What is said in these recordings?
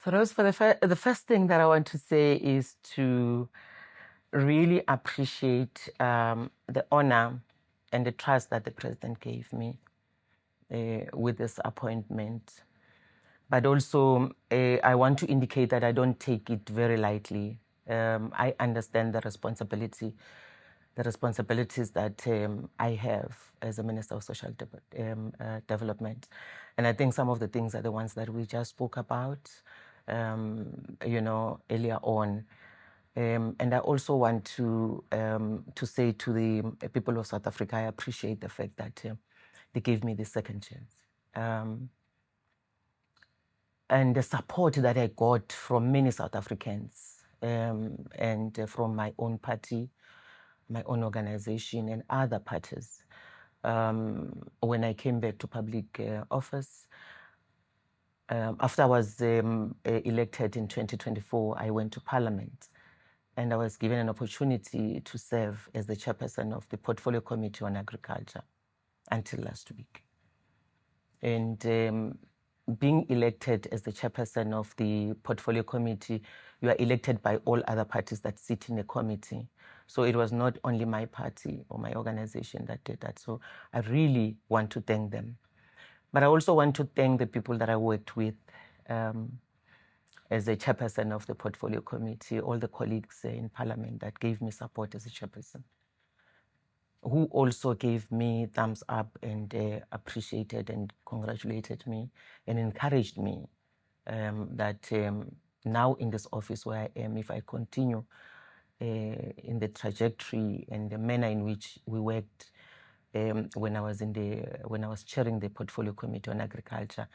So Rose, for the first thing that I want to say is to really appreciate the honor and the trust that the president gave me with this appointment. But also, I want to indicate that I don't take it very lightly. I understand the responsibilities that I have as a Minister of Social Development. And I think some of the things are the ones that we just spoke about, earlier on. And I also want to say to the people of South Africa, I appreciate the fact that they gave me this second chance. And the support that I got from many South Africans and from my own party, my own organization, and other parties. When I came back to public office, after I was elected in 2024, I went to Parliament and I was given an opportunity to serve as the chairperson of the Portfolio Committee on Agriculture until last week. And being elected as the chairperson of the Portfolio Committee, you are elected by all other parties that sit in the committee. So it was not only my party or my organization that did that. So I really want to thank them. But I also want to thank the people that I worked with as a chairperson of the Portfolio Committee, all the colleagues in Parliament that gave me support as a chairperson, who also gave me thumbs up and appreciated and congratulated me and encouraged me that now in this office where I am, if I continue in the trajectory and the manner in which we worked when I was chairing the Portfolio Committee on Agriculture,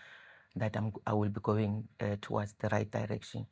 that I will be going towards the right direction.